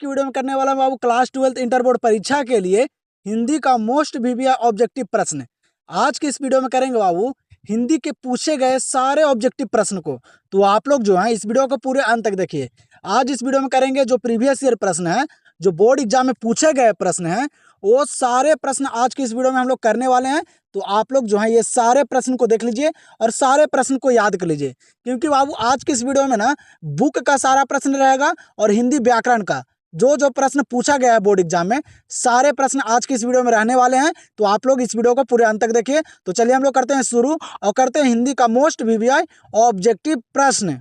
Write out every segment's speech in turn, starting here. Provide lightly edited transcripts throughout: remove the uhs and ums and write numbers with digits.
की वीडियो में करने वाला हूं बाबू क्लास 12 इंटर बोर्ड परीक्षा के लिए हिंदी का मोस्ट वीवीआई ऑब्जेक्टिव प्रश्न। आज के इस वीडियो में करेंगे बाबू हिंदी के पूछे गए सारे ऑब्जेक्टिव प्रश्न को। तो आप लोग जो है इस वीडियो को पूरे अंत तक देखिए। आज इस वीडियो में करेंगे जो प्रीवियस ईयर प्रश्न है, जो बोर्ड एग्जाम में पूछे गए प्रश्न हैं, वो सारे प्रश्न आज के इस वीडियो में हम लोग करने वाले हैं। तो आप लोग जो है ये सारे प्रश्न को देख लीजिए और सारे प्रश्न को याद कर लीजिए, क्योंकि बाबू आज के इस वीडियो में ना बुक का सारा प्रश्न रहेगा और हिंदी व्याकरण का जो जो प्रश्न पूछा गया है बोर्ड एग्जाम में, सारे प्रश्न आज की इस वीडियो में रहने वाले हैं। तो आप लोग इस वीडियो को पूरे अंत तक देखिए। तो चलिए हम लोग करते हैं शुरू और करते हैं हिंदी का मोस्ट वीवीआई ऑब्जेक्टिव प्रश्न।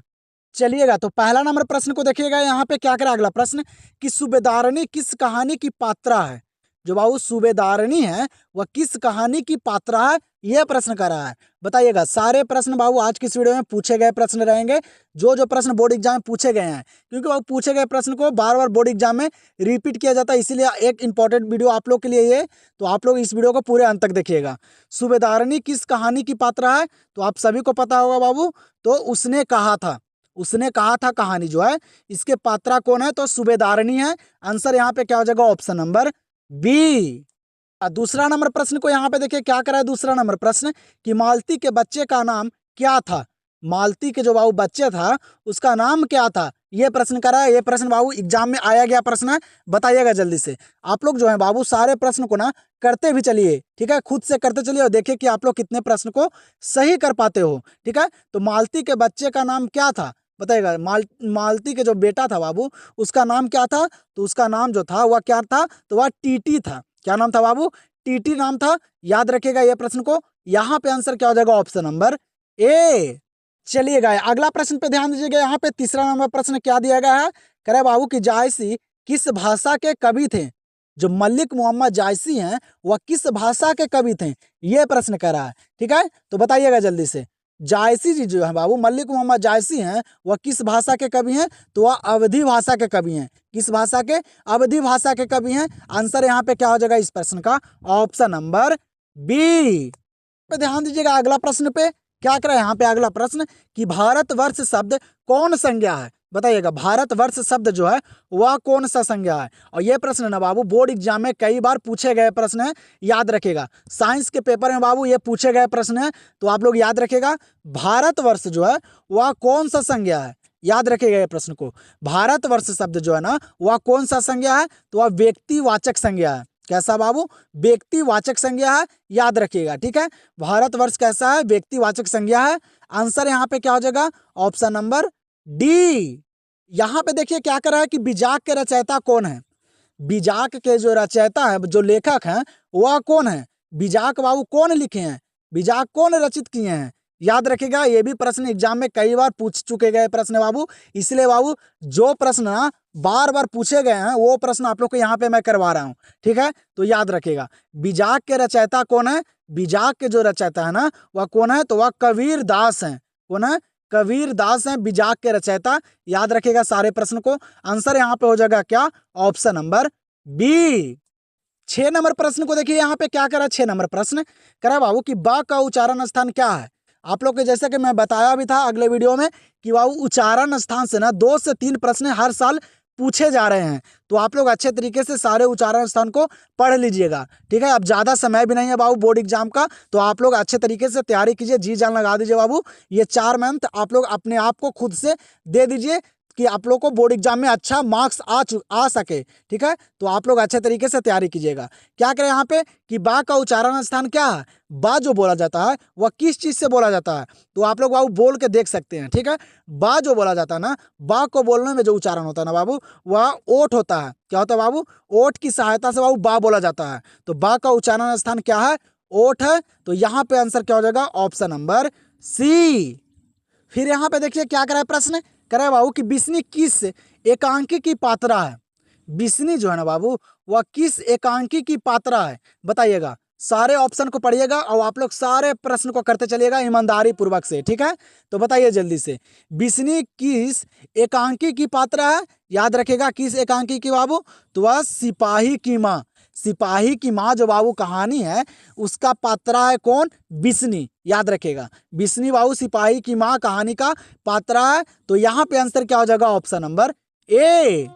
चलिएगा तो पहला नंबर प्रश्न को देखिएगा। यहाँ पे क्या करा अगला प्रश्न कि सूबेदारनी किस कहानी की पात्रा है। जो बाबू सूबेदारनी है वह किस कहानी की पात्रा है, यह प्रश्न कर रहा है। बताइएगा सारे प्रश्न बाबू आज की इस वीडियो में पूछे गए प्रश्न रहेंगे, जो जो प्रश्न बोर्ड एग्जाम में पूछे गए हैं, क्योंकि बाबू पूछे गए प्रश्न को बार बार बोर्ड एग्जाम में रिपीट किया जाता है, इसीलिए एक इंपॉर्टेंट वीडियो आप लोग के लिए ये। तो आप लोग इस वीडियो को पूरे अंत तक देखिएगा। सूबेदारनी किस कहानी की पात्रा है, तो आप सभी को पता होगा बाबू, तो उसने कहा था। उसने कहा था कहानी जो है, इसके पात्रा कौन है, तो सूबेदारनी है। आंसर यहाँ पे क्या हो जाएगा, ऑप्शन नंबर बी। दूसरा नंबर प्रश्न को यहाँ पे देखिए क्या करा है। दूसरा नंबर प्रश्न कि मालती के बच्चे का नाम क्या था। मालती के जो बाबू बच्चे था उसका नाम क्या था, ये प्रश्न करा है। ये प्रश्न बाबू एग्जाम में आया गया प्रश्न है, बताइएगा जल्दी से। आप लोग जो है बाबू सारे प्रश्न को ना करते भी चलिए, ठीक है, खुद से करते चलिए और देखिए कि आप लोग कितने प्रश्न को सही कर पाते हो, ठीक है। तो मालती के बच्चे का नाम क्या था, बताइएगा। मालती के जो बेटा था बाबू उसका नाम क्या था, तो उसका नाम जो था वह क्या था, तो वह टीटी था। क्या नाम था बाबू, टीटी नाम था। याद रखिएगा ये प्रश्न को। यहाँ पे आंसर क्या हो जाएगा, ऑप्शन नंबर ए। चलिएगा अगला प्रश्न पे ध्यान दीजिएगा। यहाँ पे तीसरा नंबर प्रश्न क्या दिया गया है, करे बाबू कि जायसी किस भाषा के कवि थे। जो मलिक मोहम्मद जायसी हैं वह किस भाषा के कवि थे, ये प्रश्न कर रहा है, ठीक है। तो बताइएगा जल्दी से। जायसी जी जो है बाबू, मलिक मोहम्मद जायसी हैं, वह किस भाषा के कवि हैं, तो वह अवधी भाषा के कवि हैं। किस भाषा के, अवधी भाषा के कवि हैं। आंसर यहाँ पे क्या हो जाएगा इस प्रश्न का, ऑप्शन नंबर बी पे ध्यान दीजिएगा। अगला प्रश्न पे क्या करें, यहाँ पे अगला प्रश्न कि भारतवर्ष शब्द कौन संज्ञा है। बताइएगा भारतवर्ष शब्द जो है वह कौन सा संज्ञा है। और यह प्रश्न ना बाबू बोर्ड एग्जाम में कई बार पूछे गए प्रश्न है, याद रखेगा। साइंस के पेपर में बाबू ये पूछे गए प्रश्न है, तो आप लोग याद रखेगा भारतवर्ष जो है वह कौन सा संज्ञा है। याद रखेगा ये प्रश्न को। भारतवर्ष शब्द जो है ना वह कौन सा संज्ञा है, तो वह व्यक्तिवाचक संज्ञा है। कैसा बाबू, व्यक्तिवाचक संज्ञा है, याद रखिएगा, ठीक है। भारतवर्ष कैसा है, व्यक्तिवाचक संज्ञा है। आंसर यहाँ पे क्या हो जाएगा, ऑप्शन नंबर डी। यहाँ पे देखिए क्या कर रहा है कि बीजाक के रचयिता कौन है। बीजाक के जो रचयिता है, जो लेखक हैं, वह कौन है। बीजाक बाबू कौन लिखे हैं, बीजाक कौन रचित किए हैं। याद रखिएगा ये भी प्रश्न एग्जाम में कई बार पूछ चुके गए प्रश्न है बाबू, इसलिए बाबू जो प्रश्न ना बार बार पूछे गए हैं वो प्रश्न आप लोग को यहाँ पे मैं करवा रहा हूँ, ठीक है। तो याद रखिएगा बीजाक के रचयिता कौन है। बीजाक के जो रचयिता है ना वह कौन है, तो वह कबीर दास है। कौन है, कबीर दास हैं बीजाक के रचयिता। याद रखिएगा सारे प्रश्न को। आंसर यहाँ पे हो जाएगा क्या, ऑप्शन नंबर बी। 6 नंबर प्रश्न को देखिए। यहाँ पे क्या करा, 6 नंबर प्रश्न करा बाबू कि बा का उच्चारण स्थान क्या है। आप लोग के जैसे कि मैं बताया भी था अगले वीडियो में कि बाबू उच्चारण स्थान से ना 2 से 3 प्रश्न हर साल पूछे जा रहे हैं। तो आप लोग अच्छे तरीके से सारे उच्चारण स्थान को पढ़ लीजिएगा, ठीक है। अब ज़्यादा समय भी नहीं है बाबू बोर्ड एग्जाम का, तो आप लोग अच्छे तरीके से तैयारी कीजिए, जी जान लगा दीजिए बाबू। ये 4 मंथ आप लोग अपने आप को खुद से दे दीजिए कि आप लोग को बोर्ड एग्जाम में अच्छा मार्क्स आ सके, ठीक है। तो आप लोग अच्छे तरीके से तैयारी कीजिएगा। क्या करें यहाँ पे कि बा का उच्चारण स्थान क्या है। बा जो बोला जाता है वह किस चीज़ से बोला जाता है, तो आप लोग बाबू बोल के देख सकते हैं, ठीक है। बा जो बोला जाता है ना, बा को बोलने में जो उच्चारण होता है ना बाबू, वह ओठ होता है। क्या होता है बाबू, ओठ की सहायता से बाबू बा बोला जाता है। तो बा का उच्चारण स्थान क्या है, ओठ है। तो यहाँ पे आंसर क्या हो जाएगा, ऑप्शन नंबर सी। फिर यहाँ पे देखिए क्या करा है प्रश्न, करे बाबू कि बिस्नी किस एकांकी की पात्रा है। बिस्नी जो है ना बाबू वह किस एकांकी की पात्रा है, बताइएगा। सारे ऑप्शन को पढ़िएगा और आप लोग सारे प्रश्न को करते चलिएगा ईमानदारी पूर्वक से, ठीक है। तो बताइए जल्दी से, बिस्नी किस एकांकी की पात्रा है। याद रखिएगा किस एकांकी की बाबू, तो वह सिपाही की माँ। सिपाही की माँ जो बाबू कहानी है उसका पात्रा है कौन, बिस्नी। याद रखेगा बिस्नी बाबू सिपाही की माँ कहानी का पात्रा है। तो यहाँ पे आंसर क्या हो जाएगा, ऑप्शन नंबर ए।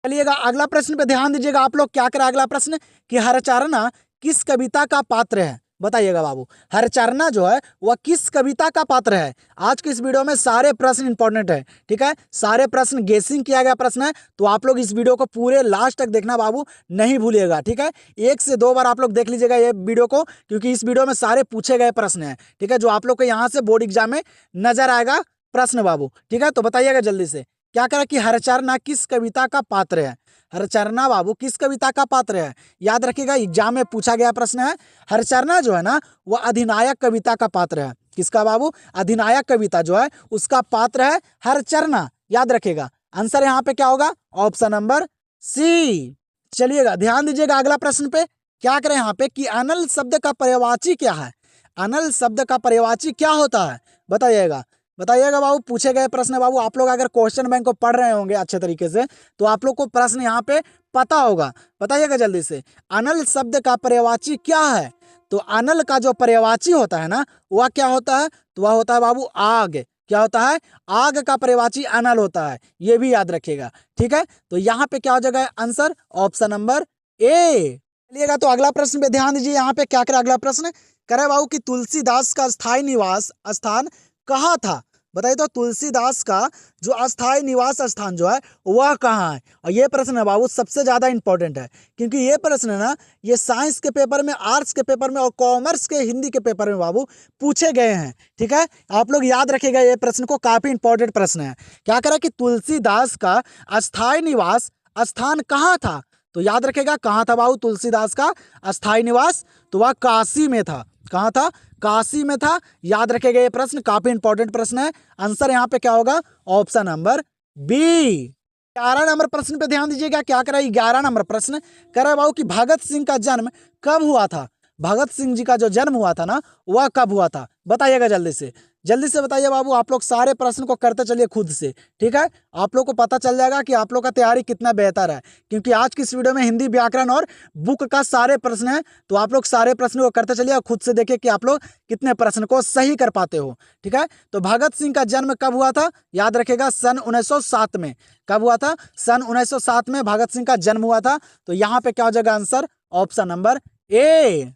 चलिएगा अगला प्रश्न पे ध्यान दीजिएगा आप लोग। क्या करा अगला प्रश्न कि हरचरना किस कविता का पात्र है? बताइएगा बाबू, हरचरना जो है वह किस कविता का पात्र है? आज की इस वीडियो में सारे प्रश्न इंपॉर्टेंट है, ठीक है। सारे प्रश्न गेसिंग किया गया प्रश्न है, तो आप लोग इस वीडियो को पूरे लास्ट तक देखना बाबू, नहीं भूलिएगा, ठीक है। 1 से 2 बार आप लोग देख लीजिएगा ये वीडियो को, क्योंकि इस वीडियो में सारे पूछे गए प्रश्न है, ठीक है, जो आप लोग को यहाँ से बोर्ड एग्जाम में नजर आएगा प्रश्न बाबू, ठीक है। तो बताइएगा जल्दी से, क्या करा कि हरचरना किस कविता का पात्र है? हरचरना बाबू किस कविता का पात्र है? याद रखिएगा, एग्जाम में पूछा गया प्रश्न है। हरचरना जो है ना वह अधिनायक कविता का पात्र है। किसका बाबू? अधिनायक कविता जो है उसका पात्र है हरचरना, याद रखिएगा। आंसर यहाँ पे क्या होगा? Option number C. चलिएगा ध्यान दीजिएगा अगला प्रश्न पे। क्या करें यहाँ पे कि अनल शब्द का पर्यायवाची क्या है? अनल शब्द का पर्यायवाची क्या होता है? बताइएगा, बताइएगा बाबू। पूछे गए प्रश्न बाबू, आप लोग अगर क्वेश्चन बैंक को पढ़ रहे होंगे अच्छे तरीके से तो आप लोग को प्रश्न यहाँ पे पता होगा। बताइएगा जल्दी से, अनल शब्द का पर्यायवाची क्या है? तो अनल का जो पर्यायवाची होता है ना वह क्या होता है? तो वह होता है बाबू आग। क्या होता है? आग का पर्यायवाची अनल होता है, ये भी याद रखिएगा, ठीक है। तो यहाँ पे क्या हो जाएगा आंसर? Option number A. चलिएगा तो अगला प्रश्न पे ध्यान दीजिए। यहाँ पे क्या करे अगला प्रश्न करे बाबू कि तुलसीदास का स्थायी निवास स्थान कहाँ था? बताइए तो तुलसीदास का जो अस्थायी निवास स्थान जो है वह कहाँ है? और ये प्रश्न है बाबू सबसे ज़्यादा इंपॉर्टेंट है, क्योंकि ये प्रश्न है ना ये साइंस के पेपर में, आर्ट्स के पेपर में और कॉमर्स के हिंदी के पेपर में बाबू पूछे गए हैं, ठीक है। आप लोग याद रखिएगा ये प्रश्न को, काफ़ी इंपॉर्टेंट प्रश्न है। क्या करा कि तुलसीदास का अस्थायी निवास स्थान कहाँ था? तो याद रखेगा कहाँ था बाबू तुलसीदास का अस्थायी निवास? तो वह काशी में था। कहाँ था? काशी में था। याद रखेगा ये प्रश्न, काफी इंपॉर्टेंट प्रश्न है। आंसर यहाँ पे क्या होगा? Option number B. 11 नंबर प्रश्न पे ध्यान दीजिएगा। क्या करा 11 नंबर प्रश्न करा बाबू कि भगत सिंह का जन्म कब हुआ था? भगत सिंह जी का जो जन्म हुआ था ना वह कब हुआ था? बताइएगा जल्दी से, जल्दी से बताइए बाबू। आप लोग सारे प्रश्न को करते चलिए खुद से, ठीक है। आप लोग को पता चल जाएगा कि आप लोग का तैयारी कितना बेहतर है, क्योंकि आज की इस वीडियो में हिंदी व्याकरण और बुक का सारे प्रश्न हैं। तो आप लोग सारे प्रश्न को करते चलिए और खुद से देखिए कि आप लोग कितने प्रश्न को सही कर पाते हो, ठीक है। तो भगत सिंह का जन्म कब हुआ था? याद रखेगा सन 1907 में। कब हुआ था? सन 1907 में भगत सिंह का जन्म हुआ था। तो यहाँ पे क्या हो जाएगा आंसर? Option number A.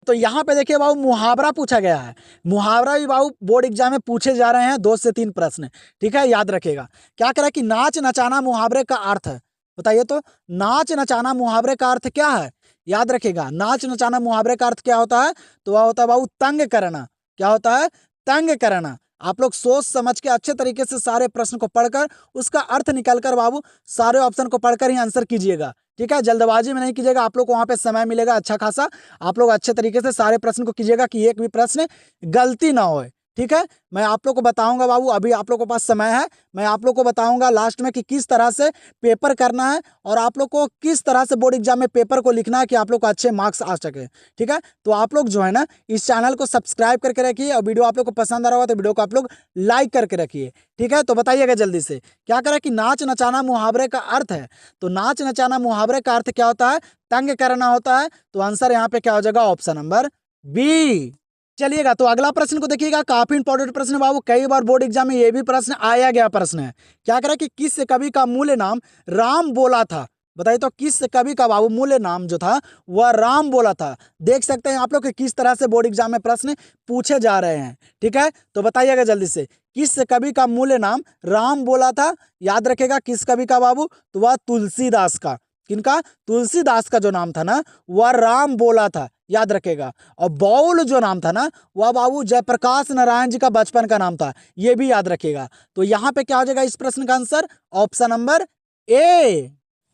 तो यहाँ पे देखिए बाबू मुहावरा पूछा गया है। मुहावरा भी बाबू बोर्ड एग्जाम में पूछे जा रहे हैं 2 से 3 प्रश्न, ठीक है, याद रखेगा। क्या करा कि नाच नचाना मुहावरे का अर्थ है? बताइए तो, नाच नचाना मुहावरे का अर्थ क्या है? याद रखेगा, नाच नचाना मुहावरे का अर्थ क्या होता है? तो वह होता है बाबू तंग करना। क्या होता है? तंग करना। आप लोग सोच समझ के अच्छे तरीके से सारे प्रश्न को पढ़कर उसका अर्थ निकाल कर बाबू सारे ऑप्शन को पढ़कर ही आंसर कीजिएगा, ठीक है। जल्दबाजी में नहीं कीजिएगा, आप लोग को वहाँ पे समय मिलेगा अच्छा खासा। आप लोग अच्छे तरीके से सारे प्रश्न को कीजिएगा कि एक भी प्रश्न गलती ना होए, ठीक है। मैं आप लोग को बताऊंगा बाबू, अभी आप लोग के पास समय है, मैं आप लोग को बताऊंगा लास्ट में कि किस तरह से पेपर करना है और आप लोग को किस तरह से बोर्ड एग्जाम में पेपर को लिखना है कि आप लोग को अच्छे मार्क्स आ सके, ठीक है। तो आप लोग जो है ना इस चैनल को सब्सक्राइब करके रखिए और वीडियो आप लोग को पसंद आ रहा होगा तो वीडियो को आप लोग लाइक करके रखिए, ठीक है। तो बताइएगा जल्दी से, क्या करें कि नाच नचाना मुहावरे का अर्थ है? तो नाच नचाना मुहावरे का अर्थ क्या होता है? तंग करना होता है। तो आंसर यहाँ पे क्या हो जाएगा? Option number B. चलिएगा तो अगला प्रश्न को देखिएगा, काफी इंपॉर्टेंट प्रश्न है बाबू, कई बार बोर्ड एग्जाम में ये भी प्रश्न आया गया प्रश्न है। क्या करें कि किस कवि का मूल नाम राम बोला था? बताइए तो किस कवि का बाबू मूल नाम जो था वह राम बोला था? देख सकते हैं आप लोग कि किस तरह से बोर्ड एग्जाम में प्रश्न पूछे जा रहे हैं, ठीक है। तो बताइएगा जल्दी से, किस कवि का मूल नाम राम बोला था? याद रखेगा किस कवि का बाबू? तो वह तुलसीदास का। किनका? तुलसीदास का जो नाम था ना वह राम बोला था, याद रखेगा। और बाउल जो नाम था ना वह बाबू जयप्रकाश नारायण जी का बचपन का नाम था, ये भी याद रखेगा। तो यहाँ पे क्या हो जाएगा इस प्रश्न का आंसर? Option number A.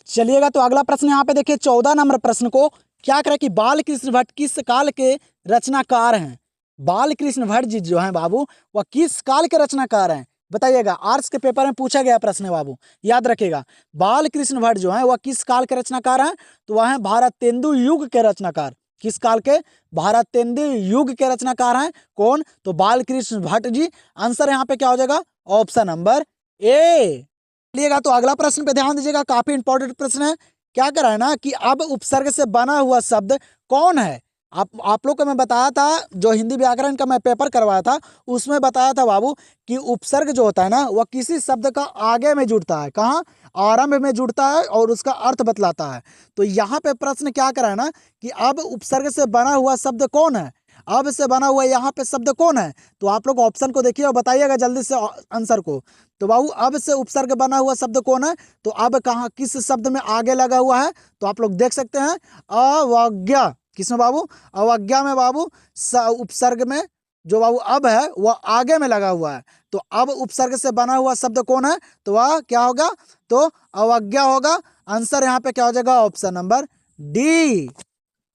चलिएगा तो अगला प्रश्न यहाँ पे देखिए 14 नंबर प्रश्न को। क्या करें कि बाल कृष्ण भट्ट किस काल के रचनाकार हैं? बाल कृष्ण भट्ट जी जो हैं बाबू वह किस काल के रचनाकार हैं? बताइएगा, आर्ट्स के पेपर में पूछा गया प्रश्न है बाबू, याद रखेगा। बाल कृष्ण भट्ट जो हैं वह किस काल के रचनाकार हैं? तो वह हैं भारतेंदु युग के रचनाकार। किस काल के? भारतेंदु युग के रचनाकार हैं। कौन? तो बाल कृष्ण भट्ट जी। आंसर यहाँ पे क्या हो जाएगा? Option number A. चलिएगा तो अगला प्रश्न पे ध्यान दीजिएगा, काफी इंपॉर्टेंट प्रश्न है। क्या करा है ना कि अब उपसर्ग से बना हुआ शब्द कौन है? आप लोग को मैं बताया था, जो हिंदी व्याकरण का मैं पेपर करवाया था उसमें बताया था बाबू कि उपसर्ग जो होता है ना वह किसी शब्द का आगे में जुड़ता है, कहाँ, आरंभ में जुड़ता है और उसका अर्थ बतलाता है। तो यहाँ पे प्रश्न क्या करा है ना कि अब उपसर्ग से बना हुआ शब्द कौन है, अब से बना हुआ यहाँ पे शब्द कौन है। तो आप लोग ऑप्शन को देखिए और बताइएगा जल्दी से आंसर को। तो बाबू अब से उपसर्ग बना हुआ शब्द कौन है, तो अब कहाँ किस शब्द में आगे लगा हुआ है, तो आप लोग देख सकते हैं अवज्ञा। किसमें बाबू, अवज्ञा में बाबू उपसर्ग में जो बाबू अब है वह आगे में लगा हुआ है। तो अब उपसर्ग से बना हुआ शब्द कौन है, तो वह क्या होगा, तो अवज्ञा होगा। आंसर यहाँ पे क्या हो जाएगा, ऑप्शन नंबर डी।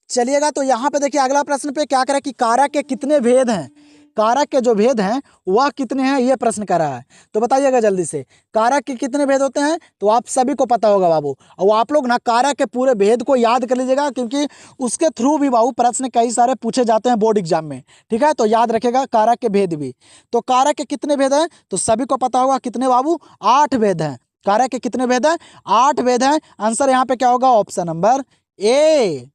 चलिएगा तो यहाँ पे देखिए अगला प्रश्न पे क्या करें कि कारक के कितने भेद हैं, कारक के जो भेद हैं वह कितने हैं, ये प्रश्न कर रहा है। तो बताइएगा जल्दी से कारक के कितने भेद होते हैं, तो आप सभी को पता होगा बाबू। और आप लोग ना कारक के पूरे भेद को याद कर लीजिएगा, क्योंकि उसके थ्रू भी बाबू प्रश्न कई सारे पूछे जाते हैं बोर्ड एग्जाम में, ठीक है। तो याद रखेगा कारक के भेद भी। तो कारक के कितने भेद हैं, तो सभी को पता होगा कितने बाबू, 8 भेद हैं। कारक के कितने भेद हैं, 8 भेद हैं। आंसर यहाँ पे क्या होगा, ऑप्शन नंबर ए।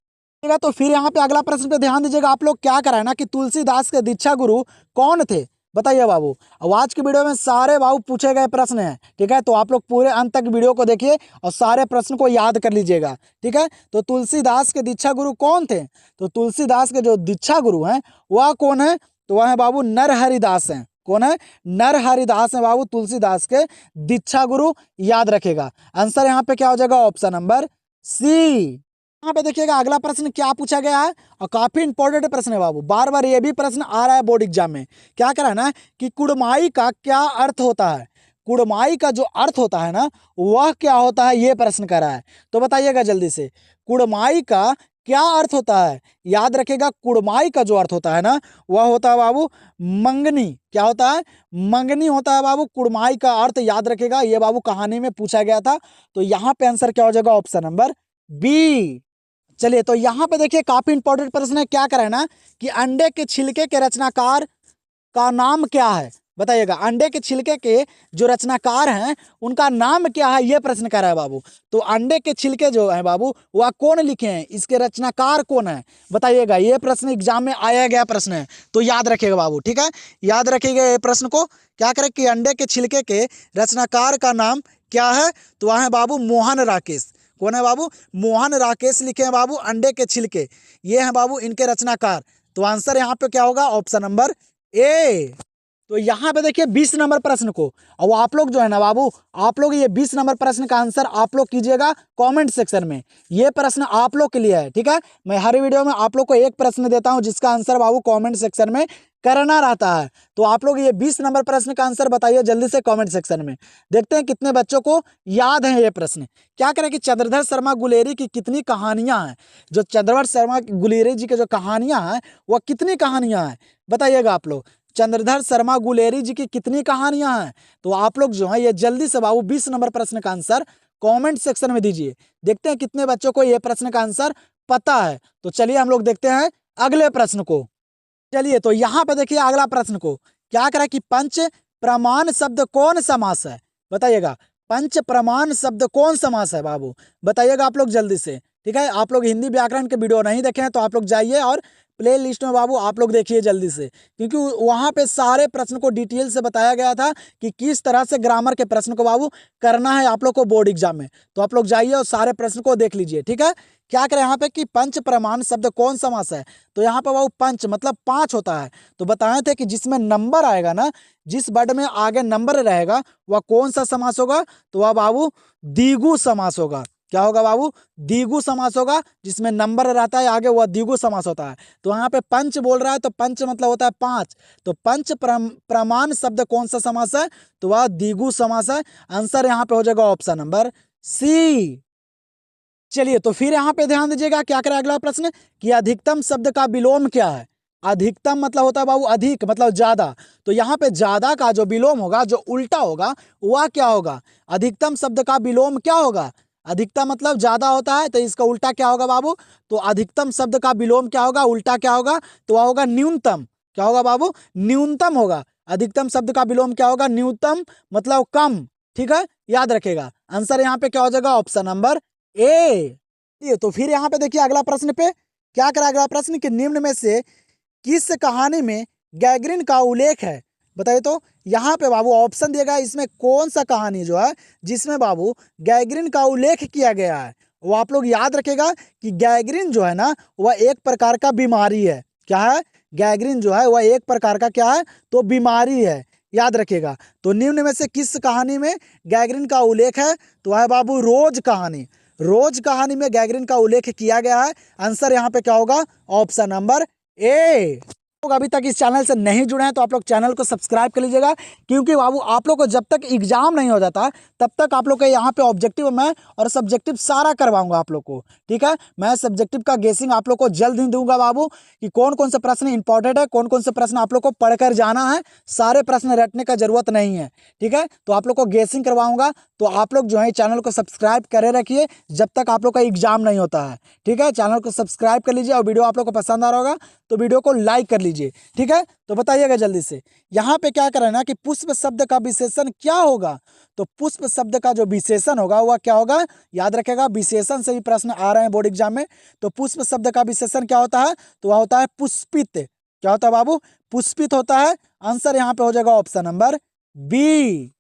तो फिर यहाँ पे अगला प्रश्न पे ध्यान दीजिएगा। आप लोग क्या करा है ना कि तुलसीदास के दीक्षा गुरु कौन थे, बताइए बाबू। अब आज की वीडियो में सारे बाबू पूछे गए प्रश्न हैं, ठीक है। तो आप लोग पूरे अंत तक वीडियो को देखिए और सारे प्रश्न को याद कर लीजिएगा, ठीक है। तो तुलसीदास के दीक्षा गुरु कौन थे, तो तुलसीदास के जो दीक्षा गुरु हैं वह कौन है, तो वह है बाबू नरहरिदास हैं। कौन है, नरहरिदास हैं बाबू तुलसीदास के दीक्षा गुरु, याद रखेगा। आंसर यहाँ पे क्या हो जाएगा, ऑप्शन नंबर सी। यहाँ पे देखिएगा अगला प्रश्न क्या पूछा गया है और काफी इंपॉर्टेंट प्रश्न है बाबू, बार बार ये भी प्रश्न आ रहा है बोर्ड एग्जाम में। क्या करा है ना कि कुड़माई का क्या अर्थ होता है, कुड़माई का जो अर्थ होता है ना वह क्या होता है, ये प्रश्न करा है। तो बताइएगा जल्दी से कुड़माई का क्या अर्थ होता है। याद रखेगा कुड़माई का जो अर्थ होता है ना वह होता है बाबू मंगनी। क्या होता है, मंगनी होता है बाबू कुड़माई का अर्थ, याद रखेगा। ये बाबू कहानी में पूछा गया था। तो यहाँ पे आंसर क्या हो जाएगा, ऑप्शन नंबर बी। चलिए तो यहाँ पे देखिए काफी इंपॉर्टेंट प्रश्न है। क्या करें ना कि अंडे के छिलके के रचनाकार का नाम क्या है, बताइएगा। अंडे के छिलके के जो रचनाकार हैं उनका नाम क्या है, ये प्रश्न कर रहा है बाबू। तो अंडे के छिलके जो है बाबू वह कौन लिखे हैं, इसके रचनाकार कौन है, बताइएगा। ये प्रश्न एग्जाम में आया गया प्रश्न है, तो याद रखिएगा बाबू, ठीक है। याद रखिएगा ये प्रश्न को। क्या करें कि अंडे के छिलके के रचनाकार का नाम क्या है, तो वह है बाबू मोहन राकेश। कौन है बाबू, मोहन राकेश लिखे हैं बाबू अंडे के छिलके, ये हैं बाबू इनके रचनाकार। तो आंसर यहाँ पे क्या होगा, ऑप्शन नंबर ए। तो यहाँ पे देखिए 20 नंबर प्रश्न को, और आप लोग जो है ना बाबू, आप लोग ये 20 नंबर प्रश्न का आंसर आप लोग कीजिएगा कमेंट सेक्शन में। ये प्रश्न आप लोग के लिए है, ठीक है। मैं हर वीडियो में आप लोग को एक प्रश्न देता हूँ जिसका आंसर बाबू कमेंट सेक्शन में करना रहता है। तो आप लोग ये 20 नंबर प्रश्न का आंसर बताइए जल्दी से कमेंट सेक्शन में। देखते हैं कितने बच्चों को याद है ये प्रश्न। क्या करें कि चंद्रधर शर्मा गुलेरी की कितनी कहानियां हैं, जो चंद्रधर शर्मा गुलेरी जी की जो कहानियां हैं वह कितनी कहानियां हैं, बताइएगा आप लोग। चंद्रधर शर्मा गुलेरी जी की कितनी कहानियां हैं, तो आप लोग जो है ये जल्दी से बाबू 20 नंबर प्रश्न का आंसर कमेंट सेक्शन में दीजिए। देखते हैं कितने बच्चों को ये प्रश्न का आंसर पता है। तो चलिए हम लोग देखते हैं अगले प्रश्न को। चलिए तो यहाँ पे देखिए अगला प्रश्न को। क्या करा कि पंच प्रमाण शब्द कौन समास है, बताइएगा। पंच प्रमाण शब्द कौन समास है बाबू, बताइएगा आप लोग जल्दी से, ठीक है। आप लोग हिंदी व्याकरण के वीडियो नहीं देखे हैं तो आप लोग जाइए और प्ले लिस्ट में बाबू आप लोग देखिए जल्दी से, क्योंकि वहाँ पे सारे प्रश्न को डिटेल से बताया गया था कि किस तरह से ग्रामर के प्रश्न को बाबू करना है आप लोग को बोर्ड एग्जाम में। तो आप लोग जाइए और सारे प्रश्न को देख लीजिए, ठीक है। क्या करें यहाँ पे कि पंच प्रमाण शब्द कौन समास है, तो यहाँ पे बाबू पंच मतलब 5 होता है। तो बताए थे कि जिसमें नंबर आएगा ना, जिस वर्ड में आगे नंबर रहेगा वह कौन सा समास होगा, तो वह बाबू द्विगु समास होगा। क्या होगा बाबू, द्विगु समास होगा। जिसमें नंबर रहता है आगे वह द्विगु समास होता है। तो यहाँ पे पंच बोल रहा है तो पंच मतलब होता है 5। तो पंच प्रमाण शब्द कौन सा समास है, तो वह द्विगु समास है। आंसर यहाँ पे हो जाएगा ऑप्शन नंबर सी। चलिए तो फिर यहाँ पे ध्यान दीजिएगा। क्या करें अगला प्रश्न कि अधिकतम शब्द का विलोम क्या है। अधिकतम मतलब होता है बाबू अधिक मतलब ज्यादा। तो यहाँ पे ज्यादा का जो विलोम होगा, जो उल्टा होगा वह क्या होगा, अधिकतम शब्द का विलोम क्या होगा। अधिकतम मतलब ज्यादा होता है तो इसका उल्टा क्या होगा बाबू, तो अधिकतम शब्द का विलोम क्या होगा, उल्टा क्या होगा, तो वह होगा न्यूनतम। क्या होगा बाबू, न्यूनतम होगा। अधिकतम शब्द का विलोम क्या होगा, न्यूनतम मतलब कम, ठीक है। याद रखेगा। आंसर यहाँ पे क्या हो जाएगा, ऑप्शन नंबर ए। तो फिर यहाँ पे देखिए अगला प्रश्न पे क्या करा अगला प्रश्न कि निम्न में से किस कहानी में गैगरिन का उल्लेख है? बताइए तो यहाँ पे बाबू ऑप्शन दिया गया है, इसमें कौन सा कहानी जो है जिसमें बाबू गैगरिन का उल्लेख किया गया है? वो आप लोग याद रखेगा कि गैगरिन जो है ना वह एक प्रकार का बीमारी है। क्या है? गैगरिन जो है वह एक प्रकार का क्या है? तो बीमारी है, याद रखिएगा। तो निम्न में से किस कहानी में गैगरिन का उल्लेख है? तो वह है बाबू रोज कहानी। रोज कहानी में गैगरिन का उल्लेख किया गया है। आंसर यहाँ पे क्या होगा? Option number A. लोग अभी तक इस चैनल से नहीं जुड़े हैं तो आप लोग चैनल को सब्सक्राइब कर लीजिएगा, क्योंकि बाबू आप लोग को जब तक एग्जाम नहीं हो जाता तब तक आप लोग के यहाँ पे ऑब्जेक्टिव मैं और सब्जेक्टिव सारा करवाऊंगा आप लोग को। ठीक है, मैं सब्जेक्टिव का गेसिंग आप लोग को जल्द ही दूंगा बाबू कि कौन कौन से प्रश्न इंपॉर्टेंट है, कौन कौन से प्रश्न आप लोग को पढ़कर जाना है। सारे प्रश्न रटने का जरूरत नहीं है। ठीक है, तो आप लोग को गेसिंग करवाऊंगा। तो आप लोग जो है चैनल को सब्सक्राइब करे रखिए जब तक आप लोग का एग्जाम नहीं होता है। ठीक है, चैनल को सब्सक्राइब कर लीजिए और वीडियो आप लोग को पसंद आ रहा होगा तो वीडियो को लाइक कर लीजिए। ठीक है, तो बताइएगा जल्दी से यहाँ पे क्या करना है कि पुष्प शब्द का विशेषण क्या होगा? तो पुष्प शब्द का जो विशेषण होगा वह क्या होगा? याद रखेगा, विशेषण से ही प्रश्न आ रहे हैं बोर्ड एग्जाम में। तो पुष्प शब्द का विशेषण क्या होता है? तो वह होता है पुष्पित। क्या होता है बाबू? पुष्पित होता है। आंसर यहाँ पे हो जाएगा ऑप्शन नंबर बी।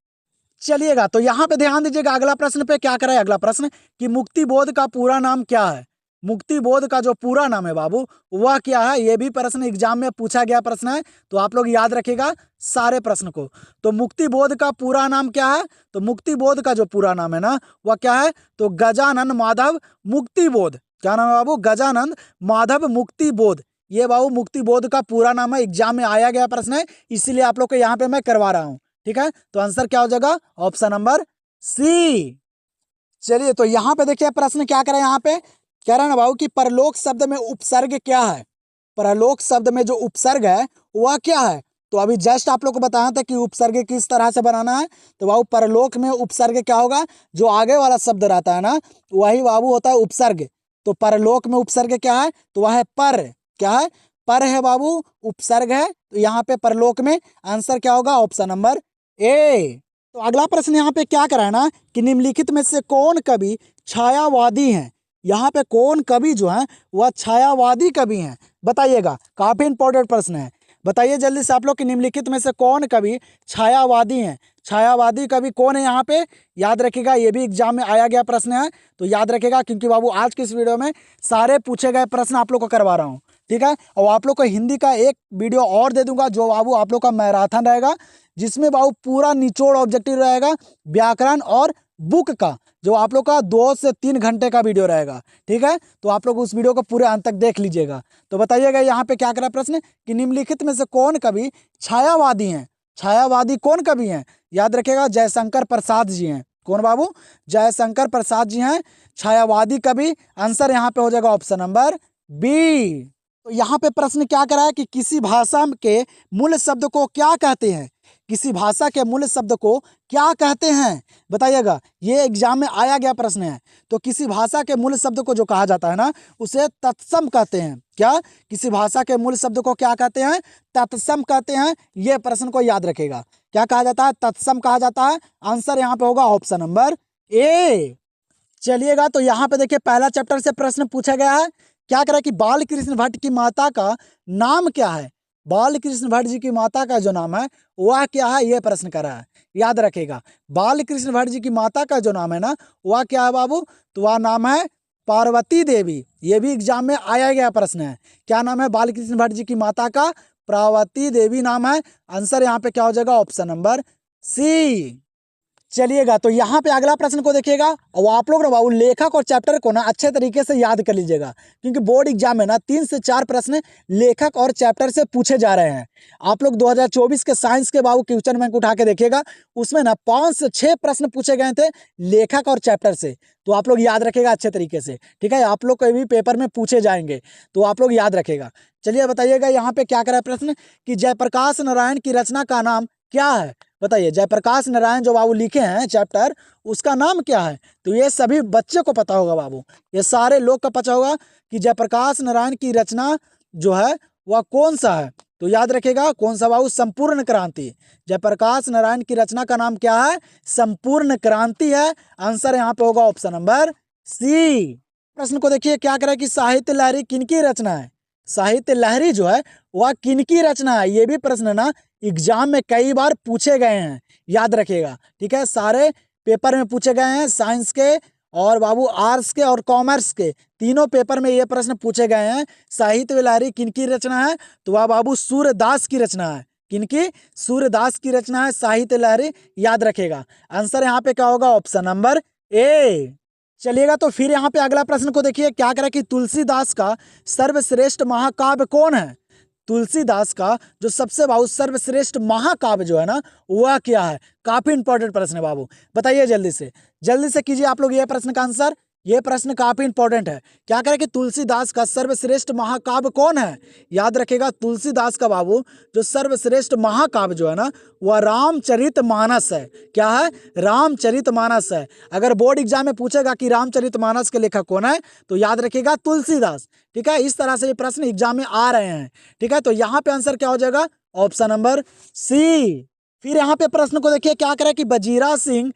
चलिएगा, तो यहाँ पे ध्यान दीजिएगा अगला प्रश्न पे क्या कराए। अगला प्रश्न कि मुक्ति बोध का पूरा नाम क्या है? मुक्ति बोध का जो पूरा नाम है बाबू वह क्या है? ये भी प्रश्न एग्जाम में पूछा गया प्रश्न है, तो आप लोग याद रखिएगा सारे प्रश्न को। तो मुक्ति बोध का पूरा नाम क्या है? तो मुक्ति बोध का जो पूरा नाम है ना वह क्या है? तो गजानन माधव मुक्ति बोध। क्या नाम है बाबू? गजानन माधव मुक्ति बोध। ये बाबू मुक्ति बोध का पूरा नाम है, एग्जाम में आया गया प्रश्न है, इसीलिए आप लोग को यहाँ पे मैं करवा रहा हूँ। ठीक है, तो आंसर क्या हो जाएगा? Option number C. चलिए, तो यहाँ पे देखिए प्रश्न क्या करें। यहाँ पे कह रहा है ना बाबू कि परलोक शब्द में उपसर्ग क्या है? परलोक शब्द में जो उपसर्ग है वह क्या है? तो अभी जस्ट आप लोग को बताया था कि उपसर्ग किस तरह से बनाना है। तो बाबू परलोक में उपसर्ग क्या होगा? जो आगे वाला शब्द रहता है ना वही बाबू होता है उपसर्ग। तो परलोक में उपसर्ग क्या है? तो वह है पर। क्या है? पर है बाबू, उपसर्ग है। तो यहाँ पे परलोक में आंसर क्या होगा? Option number A. तो अगला प्रश्न यहाँ पे क्या करा है ना कि निम्नलिखित में से कौन कवि छायावादी हैं? यहाँ पे कौन कवि जो है वह छायावादी कवि हैं? बताइएगा, काफी इंपॉर्टेंट प्रश्न है। बताइए जल्दी से आप लोग कि निम्नलिखित में से कौन कवि छायावादी हैं? छायावादी कवि कौन है यहाँ पे? याद रखिएगा, ये भी एग्जाम में आया गया प्रश्न है, तो याद रखिएगा, क्योंकि बाबू आज की इस वीडियो में सारे पूछे गए प्रश्न आप लोग को करवा रहा हूँ। ठीक है, और आप लोग को हिंदी का एक वीडियो और दे दूंगा जो बाबू आप लोग का मैराथन रहेगा, जिसमें बाबू पूरा निचोड़ ऑब्जेक्टिव रहेगा व्याकरण और बुक का, जो आप लोग का 2 से 3 घंटे का वीडियो रहेगा। ठीक है, तो आप लोग उस वीडियो को पूरे अंत तक देख लीजिएगा। तो बताइएगा यहाँ पे क्या करा प्रश्न कि निम्नलिखित में से कौन कवि छायावादी हैं? छायावादी कौन कवि हैं? याद रखिएगा, जयशंकर प्रसाद जी हैं। कौन बाबू? जयशंकर प्रसाद जी हैं छायावादी कवि। आंसर यहाँ पे हो जाएगा ऑप्शन नंबर बी। तो यहाँ पे प्रश्न क्या करा है कि किसी भाषा के मूल शब्द को क्या कहते हैं? किसी भाषा के मूल शब्द को क्या कहते हैं? बताइएगा, ये एग्जाम में आया गया प्रश्न है। तो किसी भाषा के मूल शब्द को जो कहा जाता है ना उसे तत्सम कहते हैं। क्या? किसी भाषा के मूल शब्द को क्या कहते हैं? तत्सम कहते हैं। ये प्रश्न को याद रखेगा, क्या कहा जाता है? तत्सम कहा जाता है। आंसर यहाँ पे होगा ऑप्शन नंबर ए। चलिएगा, तो यहाँ पे देखिए पहला चैप्टर से प्रश्न पूछा गया है। क्या करा कि बाल कृष्ण भट्ट की माता का नाम क्या है? बाल कृष्ण भट्ट जी की माता का जो नाम है वह क्या है? यह प्रश्न करा है, याद रखेगा। बाल कृष्ण भट्ट जी की माता का जो नाम है ना वह क्या है बाबू? तो वह नाम है पार्वती देवी। ये भी एग्जाम में आया गया प्रश्न है। क्या नाम है बाल कृष्ण भट्ट जी की माता का? पार्वती देवी नाम है। आंसर यहाँ पे क्या हो जाएगा? Option number C. चलिएगा, तो यहाँ पे अगला प्रश्न को देखिएगा और आप लोग ना बाबू लेखक और चैप्टर को ना अच्छे तरीके से याद कर लीजिएगा, क्योंकि बोर्ड एग्जाम में ना 3 से 4 प्रश्न लेखक और चैप्टर से पूछे जा रहे हैं। आप लोग 2024 के साइंस के बाबू क्वेश्चन बैंक उठा के देखिएगा, उसमें ना 5 से 6 प्रश्न पूछे गए थे लेखक और चैप्टर से। तो आप लोग याद रखेगा अच्छे तरीके से। ठीक है, आप लोग को भी पेपर में पूछे जाएंगे, तो आप लोग याद रखेगा। चलिए बताइएगा यहाँ पे क्या करा प्रश्न कि जयप्रकाश नारायण की रचना का नाम क्या है? बताइए, जयप्रकाश नारायण जो बाबू लिखे हैं चैप्टर उसका नाम क्या है? तो ये सभी बच्चे को पता होगा बाबू, ये सारे लोग का पता होगा कि जयप्रकाश नारायण की रचना जो है वह कौन सा है। तो याद रखेगा कौन सा बाबू? संपूर्ण क्रांति। जयप्रकाश नारायण की रचना का नाम क्या है? संपूर्ण क्रांति है। आंसर यहाँ पे होगा ऑप्शन नंबर सी। प्रश्न को देखिए क्या कह रहा है कि साहित्य लहरी किनकी रचना है। साहित्य लहरी जो है वह किनकी रचना है। ये भी प्रश्न ना एग्जाम में कई बार पूछे गए हैं, याद रखिएगा। ठीक है, सारे पेपर में पूछे गए हैं, साइंस के और बाबू आर्ट्स के और कॉमर्स के तीनों पेपर में ये प्रश्न पूछे गए हैं। साहित्य लहरी किनकी रचना है, तो वह बाबू सूर्यदास की रचना है। किनकी? सूर्यदास की रचना है साहित्य लहरी, याद रखेगा। आंसर यहाँ पे क्या होगा? Option number A. चलिएगा तो फिर यहाँ पे अगला प्रश्न को देखिए क्या कह रहा है कि तुलसीदास का सर्वश्रेष्ठ महाकाव्य कौन है। तुलसीदास का जो सबसे बाबू सर्वश्रेष्ठ महाकाव्य जो है ना वह क्या है। काफी इंपॉर्टेंट प्रश्न है बाबू, बताइए जल्दी से कीजिए आप लोग ये प्रश्न का आंसर। ये प्रश्न काफी इंपॉर्टेंट है। क्या कह रहा है कि तुलसीदास का सर्वश्रेष्ठ महाकाव्य कौन है। याद रखेगा तुलसीदास का बाबू जो सर्वश्रेष्ठ महाकाव्य जो है ना वह रामचरितमानस है। क्या है? रामचरितमानस है। अगर बोर्ड एग्जाम में पूछेगा कि रामचरितमानस के लेखक कौन है तो याद रखिएगा तुलसीदास। ठीक है, इस तरह से ये प्रश्न एग्जाम में आ रहे हैं। ठीक है, तो यहाँ पे आंसर क्या हो जाएगा? Option number C. फिर यहाँ पे प्रश्न को देखिए क्या कह रहा है कि बजीरा सिंह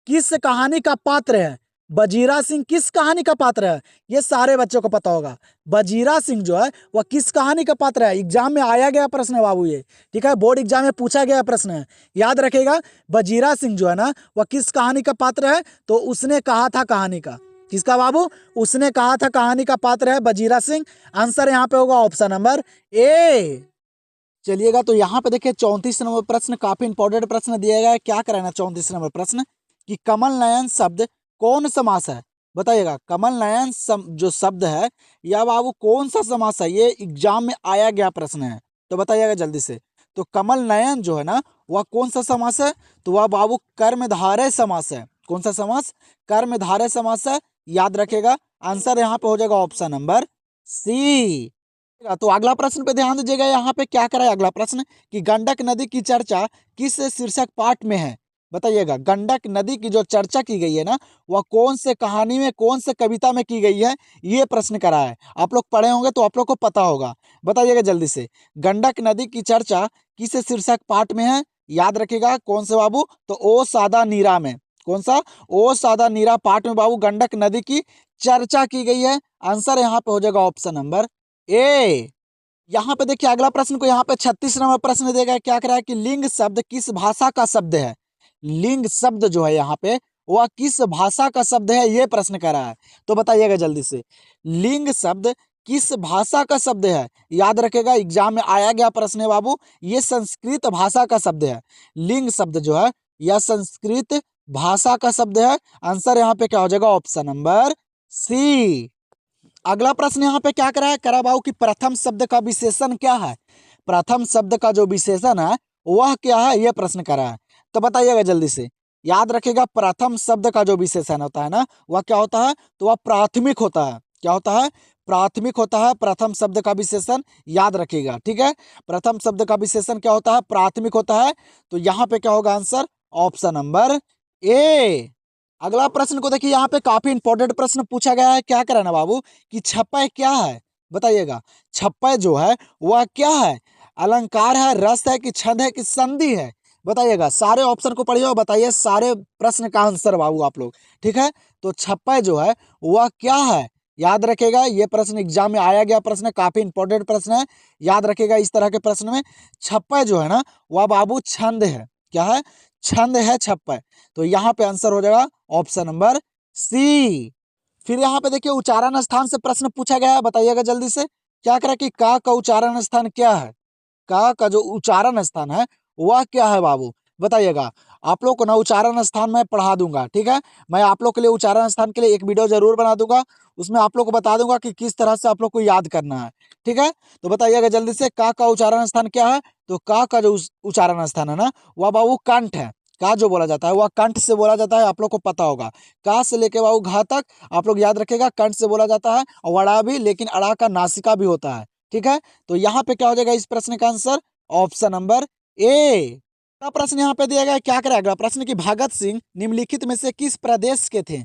किस कहानी का पात्र है। बजीरा सिंह किस कहानी का पात्र है? ये सारे बच्चों को पता होगा। बजीरा सिंह जो है वह किस कहानी का पात्र है? एग्जाम में आया गया प्रश्न है बाबू ये। ठीक है, बोर्ड एग्जाम में पूछा गया प्रश्न है, याद रखेगा। बजीरा सिंह जो है ना वह किस कहानी का पात्र है? तो उसने कहा था कहानी का। किसका बाबू? उसने कहा था कहानी का पात्र है बजीरा सिंह। आंसर यहाँ पे होगा ऑप्शन नंबर ए। चलिएगा तो यहाँ पे देखिए 34 नंबर प्रश्न, काफी इंपॉर्टेंट प्रश्न दिया गया है। क्या कराना 34 नंबर प्रश्न कि कमल नयन शब्द कौन समास है। बताइएगा कमल नयन जो शब्द है यह बाबू कौन सा समास है। ये एग्जाम में आया गया प्रश्न है, तो बताइएगा जल्दी से। तो कमल नयन जो है ना वह कौन सा समास है? तो वह बाबू कर्मधारय समास है। कौन सा समास? कर्मधारय समास है, याद रखेगा। आंसर यहाँ पे हो जाएगा ऑप्शन नंबर सी। तो अगला प्रश्न पे ध्यान दीजिएगा। यहाँ पे क्या करा है अगला प्रश्न कि गंडक नदी की चर्चा किस शीर्षक पाठ में है। बताइएगा गंडक नदी की जो चर्चा की गई है ना वह कौन से कहानी में, कौन से कविता में की गई है, ये प्रश्न करा है। आप लोग पढ़े होंगे तो आप लोग को पता होगा, बताइएगा जल्दी से। गंडक नदी की चर्चा किस शीर्षक पाठ में है? याद रखिएगा कौन से बाबू? तो ओ सादा नीरा में। कौन सा? ओ सादा नीरा पाठ में बाबू गंडक नदी की चर्चा की गई है। आंसर यहाँ पे हो जाएगा ऑप्शन नंबर ए। यहाँ पे देखिए अगला प्रश्न को यहाँ पे 36 नंबर प्रश्न देगा। क्या कह रहा है कि लिंग शब्द किस भाषा का शब्द है। लिंग शब्द जो है यहाँ पे वह किस भाषा का शब्द है, ये प्रश्न कर रहा है। तो बताइएगा जल्दी से लिंग शब्द किस भाषा का शब्द है। याद रखेगा एग्जाम में आया गया प्रश्न है बाबू, ये संस्कृत भाषा का शब्द है। लिंग शब्द जो है यह संस्कृत भाषा का शब्द है। आंसर यहाँ पे क्या हो जाएगा? Option number C. अगला प्रश्न यहाँ पे क्या करा है करा बाबू कि प्रथम शब्द का विशेषण क्या है। प्रथम शब्द का जो विशेषण है वह क्या है, यह प्रश्न करा है। तो बताइएगा जल्दी से। याद रखिएगा प्रथम शब्द का जो विशेषण होता है ना वह क्या होता है? तो वह प्राथमिक होता है। क्या होता है? प्राथमिक होता है प्रथम शब्द का विशेषण, याद रखिएगा। ठीक है, प्रथम शब्द का विशेषण क्या होता है? प्राथमिक होता है। तो यहाँ पे क्या होगा आंसर? Option number A. अगला प्रश्न को देखिए, यहाँ पे काफी इंपॉर्टेंट प्रश्न पूछा गया है। क्या कराना बाबू कि छप्पय क्या है। बताइएगा छप्पय जो है वह क्या है? अलंकार है, रस है कि छंद है कि संधि है। बताइएगा, सारे ऑप्शन को पढ़िए और बताइए सारे प्रश्न का आंसर बाबू आप लोग। ठीक है, तो छप्पय जो है वह क्या है? याद रखेगा ये प्रश्न एग्जाम में आया गया प्रश्न है, काफी इंपॉर्टेंट प्रश्न है, याद रखेगा। इस तरह के प्रश्न में छप्पय जो है ना वह बाबू छंद है। क्या है? छंद है छप्पय। तो यहाँ पे आंसर हो जाएगा ऑप्शन नंबर सी। फिर यहाँ पे देखिए उच्चारण स्थान से प्रश्न पूछा गया है। बताइएगा जल्दी से। क्या करें कि का उच्चारण स्थान क्या है। का जो उच्चारण स्थान है वह क्या है बाबू? बताइएगा। आप लोग को ना उच्चारण स्थान मैं पढ़ा दूंगा। ठीक है, मैं आप लोग के लिए उच्चारण स्थान के लिए एक वीडियो जरूर बना दूंगा, उसमें आप लोग को बता दूंगा कि किस तरह से आप लोग को याद करना है। ठीक है, तो बताइएगा जल्दी से का उच्चारण स्थान क्या है। तो का जो उच्चारण स्थान है ना वह बाबू कंठ है। का जो बोला जाता है वह कंठ से बोला जाता है, आप लोग को पता होगा। का से लेके बाबू घा तक आप लोग याद रखेगा कंठ से बोला जाता है, और वड़ा भी, लेकिन अड़ा का नासिका भी होता है। ठीक है, तो यहाँ पे क्या हो जाएगा इस प्रश्न का आंसर? Option number A. अगला प्रश्न यहाँ पे दिया गया है। क्या करेगा प्रश्न की भगत सिंह निम्नलिखित में से किस प्रदेश के थे।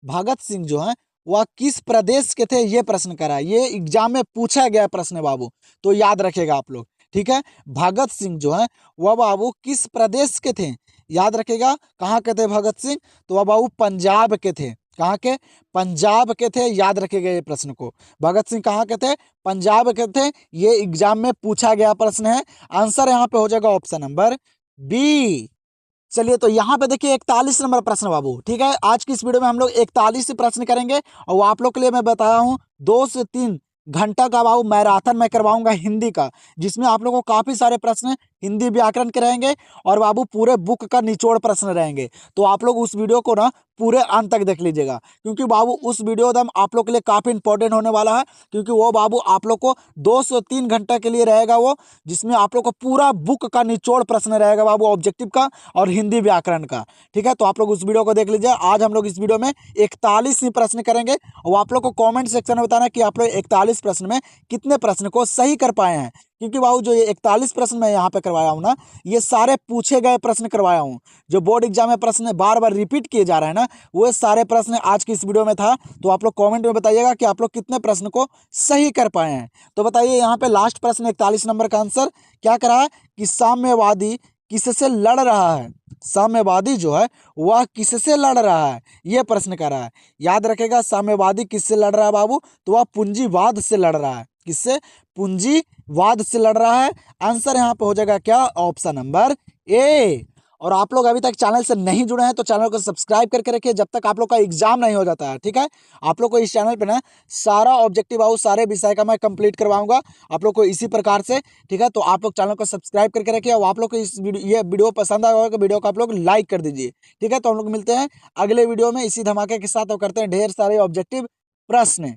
भगत सिंह जो है वह किस प्रदेश के थे, ये प्रश्न करा है। ये एग्जाम में पूछा गया प्रश्न है बाबू, तो याद रखेगा आप लोग। ठीक है, भगत सिंह जो है वह बाबू किस प्रदेश के थे, याद रखेगा। कहाँ के थे भगत सिंह? तो वह बाबू पंजाब के थे। कहाँ के? पंजाब के थे, याद रखिएगा ये प्रश्न को। भगत सिंह कहाँ के थे? पंजाब के थे। ये एग्जाम में पूछा गया प्रश्न है। आंसर यहाँ पे हो जाएगा ऑप्शन नंबर बी। चलिए तो यहाँ पे देखिए 41 नंबर प्रश्न बाबू, ठीक है। आज की इस वीडियो में हम लोग 41 प्रश्न करेंगे और वो आप लोग के लिए मैं बताया हूँ 2 से 3 घंटा का बाबू मैराथन मैं करवाऊंगा हिंदी का, जिसमें आप लोगों को काफी सारे प्रश्न हिंदी व्याकरण के रहेंगे और बाबू पूरे बुक का निचोड़ प्रश्न रहेंगे। तो आप लोग उस वीडियो को ना पूरे अंत तक देख लीजिएगा, क्योंकि बाबू उस वीडियो दम आप लोग के लिए काफी इंपॉर्टेंट होने वाला है, क्योंकि वो बाबू आप लोग को 2 से 3 घंटा के लिए रहेगा वो, जिसमें आप लोग को पूरा बुक का निचोड़ प्रश्न रहेगा बाबू ऑब्जेक्टिव का और हिंदी व्याकरण का, ठीक है। तो आप लोग उस वीडियो को देख लीजिए। आज हम लोग इस वीडियो में 41 ही प्रश्न करेंगे और आप लोग को कमेंट सेक्शन में बताना कि आप लोग 41 प्रश्न में कितने प्रश्न को सही कर पाए हैं, क्योंकि बाबू जो ये 41 प्रश्न मैं यहाँ पे करवाया हूँ ना, ये सारे पूछे गए प्रश्न करवाया हूँ। जो बोर्ड एग्जाम में प्रश्न बार बार रिपीट किए जा रहे हैं ना, वो सारे प्रश्न आज की इस वीडियो में था। तो आप लोग कमेंट में बताइएगा कि आप लोग कितने प्रश्न को सही कर पाए हैं। तो बताइए यहाँ पे लास्ट प्रश्न 41 नंबर का आंसर क्या करा है कि साम्यवादी किससे लड़ रहा है? साम्यवादी जो है वह किससे लड़ रहा है, यह प्रश्न कर रहा है। याद रखेगा, साम्यवादी किससे लड़ रहा है बाबू? तो वह पूंजीवाद से लड़ रहा है। किससे? पूंजीवाद से लड़ रहा है। आंसर यहाँ पे हो जाएगा क्या? Option number A. और आप लोग अभी तक चैनल से नहीं जुड़े हैं तो चैनल को सब्सक्राइब करके रखिए जब तक आप लोग का एग्जाम नहीं हो जाता है, ठीक है। आप लोग को इस चैनल पे ना सारा ऑब्जेक्टिव आउट सारे विषय का मैं कंप्लीट करवाऊंगा आप लोग को इसी प्रकार से, ठीक है। तो आप लोग चैनल को सब्सक्राइब करके रखिए और आप लोग को इस ये वीडियो पसंद आया होगा तो वीडियो को आप लोग लाइक कर दीजिए, ठीक है। तो हम लोग मिलते हैं अगले वीडियो में इसी धमाके के साथ और करते हैं ढेर सारे ऑब्जेक्टिव प्रश्न।